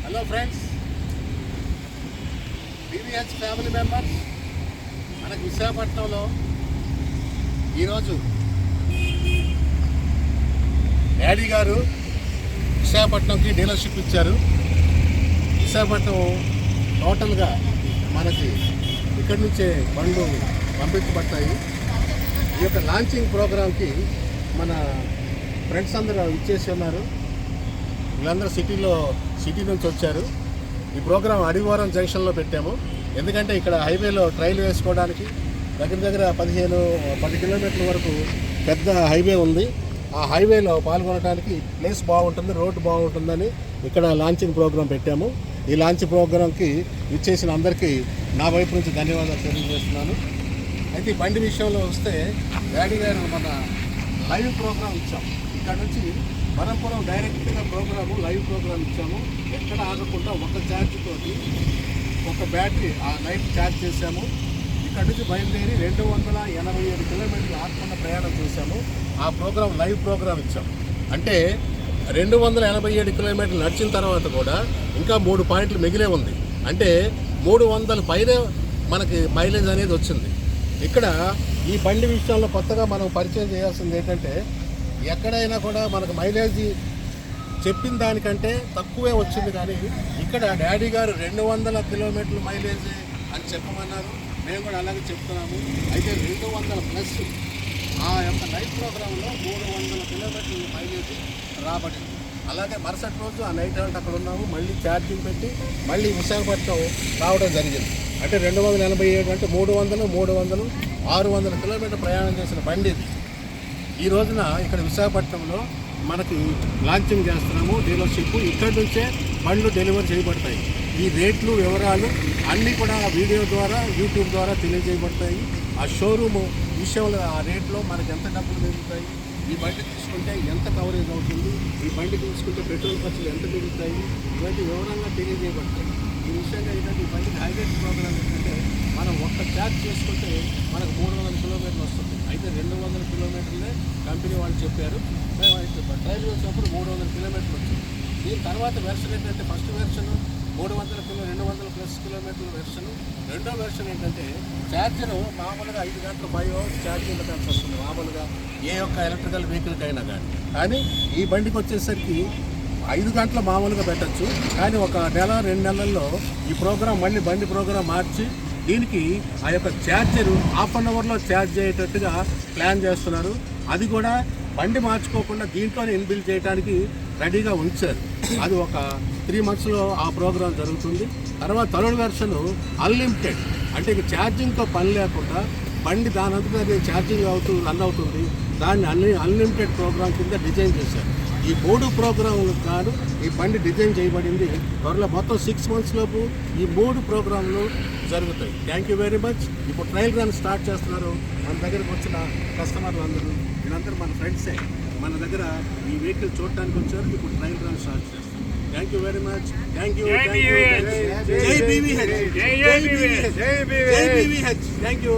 Hello friends, బీవీహెచ్ family members, మనకు విశాఖపట్నంలో ఈరోజు డాడీ గారు విశాఖపట్నంకి డీలర్షిప్ ఇచ్చారు. విశాఖపట్నం టోటల్గా మనకి ఇక్కడి నుంచే బండ్లు పంపించబడతాయి. ఈ యొక్క లాంచింగ్ ప్రోగ్రాంకి మన ఫ్రెండ్స్ అందరూ ఇచ్చేసి ఉన్నారు. వీళ్ళందరూ సిటీ నుంచి వచ్చారు. ఈ ప్రోగ్రాం అడిగవరం జంక్షన్లో పెట్టాము. ఎందుకంటే ఇక్కడ హైవేలో ట్రైల్ వేసుకోవడానికి దగ్గర 10 కిలోమీటర్ల వరకు పెద్ద హైవే ఉంది. ఆ హైవేలో పాల్గొనడానికి ప్లేస్ బాగుంటుంది, రోడ్డు బాగుంటుందని ఇక్కడ లాంచింగ్ ప్రోగ్రాం పెట్టాము. ఈ లాంచ్ ప్రోగ్రాంకి ఇచ్చేసిన అందరికీ నా వైపు నుంచి ధన్యవాదాలు తెలియజేస్తున్నాను. అయితే ఈ బండి విషయంలో వస్తే డాడీ గారు మన లైవ్ ప్రోగ్రాం ఇచ్చాం. ఇక్కడ నుంచి వరంపురం డైరెక్ట్గా లైవ్ ప్రోగ్రామ్ ఇచ్చాము. ఎక్కడ ఆగకుండా ఒక ఛార్జ్ తోటి ఒక బ్యాటరీ ఆ నైట్ ఛార్జ్ చేశాము. ఇక్కడ నుంచి బయలుదేరి 287 కిలోమీటర్లు ఆగకుండా ప్రయాణం చేశాము. ఆ ప్రోగ్రాం లైవ్ ప్రోగ్రామ్ ఇచ్చాం. అంటే 287 కిలోమీటర్లు నడిచిన తర్వాత కూడా ఇంకా 3 పాయింట్లు మిగిలే ఉంది. అంటే 300 పైనే మనకి మైలేజ్ అనేది వచ్చింది. ఇక్కడ ఈ బండి విషయంలో కొత్తగా మనం పరిచయం చేయాల్సింది ఏంటంటే, ఎక్కడైనా కూడా మనకు మైలేజ్ చెప్పిన దానికంటే తక్కువే వచ్చింది. కానీ ఇక్కడ డాడీ గారు 200 కిలోమీటర్ల మైలేజ్ అని చెప్పమన్నారు. మేము కూడా అలాగే చెప్తున్నాము. అయితే 200 ప్లస్ ఆ యొక్క నైట్ ప్రోగ్రాంలో 300 కిలోమీటర్ల మైలేజ్ రాబడింది. అలాగే మరుసటి రోజు ఆ నైట్ అంటే అక్కడ ఉన్నాము. మళ్ళీ ఛార్జింగ్ పెట్టి మళ్ళీ విశాఖపట్నం రావడం జరిగింది. అంటే 287 అంటే 300 600 కిలోమీటర్ ప్రయాణం చేసిన బండి ఇది. ఈ రోజున ఇక్కడ విశాఖపట్నంలో మనకి లాంచింగ్ చేస్తున్నాము డీలర్షిప్. ఇక్కడి నుంచే బండ్లు డెలివరీ చేయబడతాయి. ఈ రేట్లు వివరాలు అన్నీ కూడా వీడియో ద్వారా యూట్యూబ్ ద్వారా తెలియజేయబడతాయి. ఆ షోరూము విషయంలో ఆ రేట్లో మనకి ఎంత డబ్బులు మిగులుతాయి, ఈ బండి తీసుకుంటే ఎంత కవరేజ్ అవుతుంది, ఈ బండి తీసుకుంటే పెట్రోల్ ఖర్చులు ఎంత మిగులుతాయి, ఇవన్నీ వివరంగా తెలియజేయబడతాయి. ఈ విషయంగా ఏంటంటే ఈ బండికి హైలైట్ ప్రోగ్రామ్ ఏంటంటే, మనం ఒక్క ఛార్జ్ చేసుకుంటే మనకు 300 కిలోమీటర్లు వస్తుంది. అయితే 200 కిలోమీటర్లే కంపెనీ వాళ్ళు చెప్పారు. మేము అయితే ట్రైల్ వచ్చినప్పుడు 300 కిలోమీటర్లు వచ్చింది. దీని తర్వాత వెర్షన్ ఏంటంటే, ఫస్ట్ వెర్షన్ 200 ప్లస్ కిలోమీటర్ల వెర్షన్. రెండో వెర్షన్ ఏంటంటే, ఛార్జర్ మామూలుగా 5 గంటలు 5 అవర్స్ ఛార్జింగ్ పెట్టాల్సి వస్తుంది మామూలుగా ఏ ఒక్క ఎలక్ట్రికల్ వెహికల్కి అయినా కానీ ఈ బండికి వచ్చేసరికి 5 గంటలు మామూలుగా పెట్టచ్చు. కానీ ఒక నెల 2 నెలల్లో ఈ ప్రోగ్రాం మళ్ళీ బండి ప్రోగ్రాం మార్చి దీనికి ఆ యొక్క ఛార్జరు ½ అన్ అవర్లో ఛార్జ్ అయ్యేటట్టుగా ప్లాన్ చేస్తున్నారు. అది కూడా బండి మార్చుకోకుండా దీంట్లోనే ఇన్బిల్డ్ చేయడానికి రెడీగా ఉంచారు. అది ఒక 3 మంత్స్లో ఆ ప్రోగ్రాం జరుగుతుంది. తర్వాత థర్డ్ వెర్షన్ అన్లిమిటెడ్, అంటే ఇక ఛార్జింగ్తో పని లేకుండా బండి దానంతటా అది ఛార్జింగ్ రన్ అవుతుంది. దాన్ని అన్లిమిటెడ్ ప్రోగ్రాం కింద డిజైన్ చేశారు. ఈ 3 ప్రోగ్రాంలకు కాదు ఈ బండి డిజైన్ చేయబడింది. త్వరలో మొత్తం 6 మంత్స్ లోపు ఈ 3 ప్రోగ్రాంలు జరుగుతాయి. Thank you very much. ఇప్పుడు ట్రయల్ రన్ స్టార్ట్ చేస్తున్నారు. మన దగ్గరకు వచ్చిన కస్టమర్లు అందరూ వీళ్ళందరూ మన ఫ్రెండ్సే. మన దగ్గర ఈ వెహికల్ చూడటానికి వచ్చారు. ఇప్పుడు ట్రయల్ రన్ స్టార్ట్ చేస్తారు. Thank you very much. Thank you. జై బీవీహెచ్. Thank you.